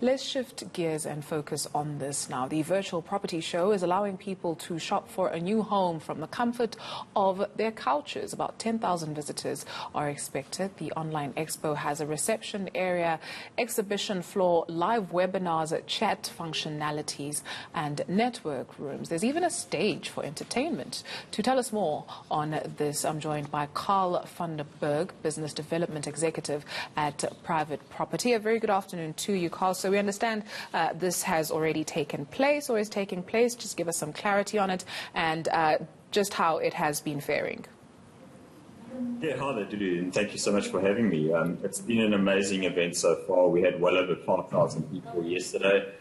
Let's shift gears and focus on this now. The virtual property show is allowing people to shop for a new home from the comfort of their couches. About 10,000 visitors are expected. The online expo has a reception area, exhibition floor, live webinars, chat functionalities, and network rooms. There's even a stage for entertainment. To tell us more on this, I'm joined by Carl van Berg, Business Development Executive at Private Property. A very good afternoon to you, Carl. So we understand this has already taken place or is taking place. Just give us some clarity on it and just how it has been faring. Yeah, hi there, Dudu, and thank you so much for having me. It's been an amazing event so far. We had well over 5,000 people yesterday.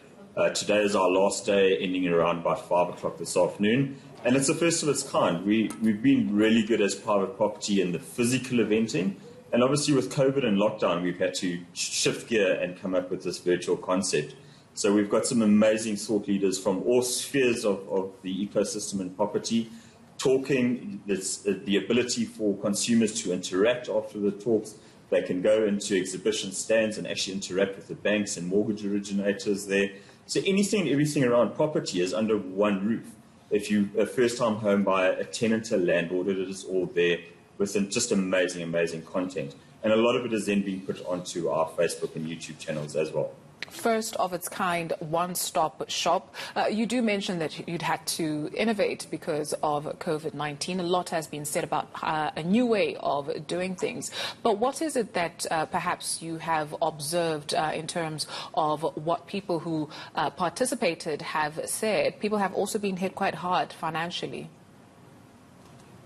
Today is our last day, ending around by 5 o'clock this afternoon. And it's the first of its kind. We've been really good as Private Property in the physical eventing. And obviously with COVID and lockdown, we've had to shift gear and come up with this virtual concept. So we've got some amazing thought leaders from all spheres of the ecosystem and property talking. There's the ability for consumers to interact after the talks. They can go into exhibition stands and actually interact with the banks and mortgage originators there. So anything and everything around property is under one roof. If you're a first-time home buyer, a tenant, a landlord, it is all there with just amazing, amazing content. And a lot of it is then being put onto our Facebook and YouTube channels as well. First of its kind, one-stop shop. You do mention that you'd had to innovate because of COVID-19. A lot has been said about a new way of doing things. But what is it that perhaps you have observed in terms of what people who participated have said? People have also been hit quite hard financially.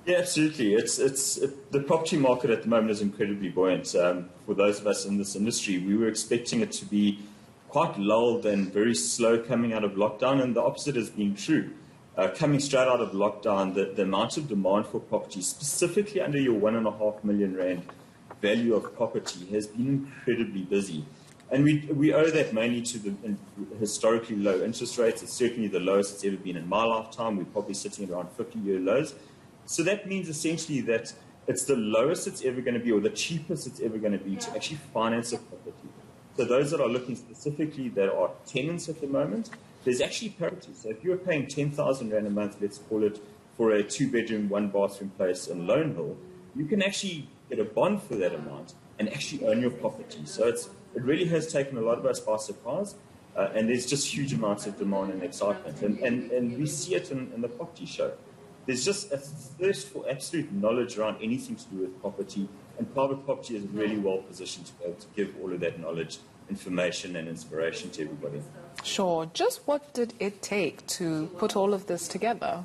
Yeah, absolutely. The property market at the moment is incredibly buoyant. For those of us in this industry, we were expecting it to be quite lulled and very slow coming out of lockdown, and the opposite has been true. Coming straight out of lockdown, the amount of demand for property, specifically under your R1.5 million value of property, has been incredibly busy. And we owe that mainly to the historically low interest rates. It's certainly the lowest it's ever been in my lifetime. We're probably sitting around 50-year lows. So that means essentially that it's the lowest it's ever going to be, or the cheapest it's ever going to be, to actually finance a property. So those that are looking specifically that are tenants at the moment, there's actually parity. So if you're paying 10,000 Rand a month, let's call it, for a 2-bedroom, 1-bathroom place in Lone Hill, you can actually get a bond for that amount and actually own your property. So it really has taken a lot of us by surprise, and there's just huge amounts of demand and excitement. And we see it in the property show. There's just a thirst for absolute knowledge around anything to do with property, and Private Property is really well positioned to be able to give all of that knowledge, information and inspiration to everybody. Sure. Just what did it take to put all of this together?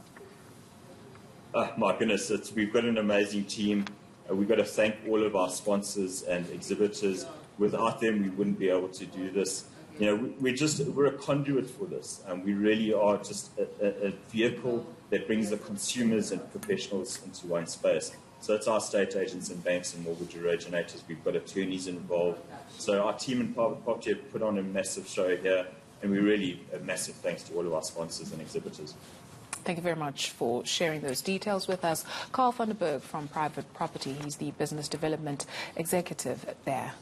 My goodness, we've got an amazing team. We've got to thank all of our sponsors and exhibitors. Without them, we wouldn't be able to do this. You know, we're a conduit for this, and we really are just a vehicle that brings the consumers and professionals into one space. So it's our estate agents and banks and mortgage originators. We've got attorneys involved. So our team in Private Property have put on a massive show here, and we really a massive thanks to all of our sponsors and exhibitors. Thank you very much for sharing those details with us. Carl van Berg from Private Property. He's the Business Development Executive there.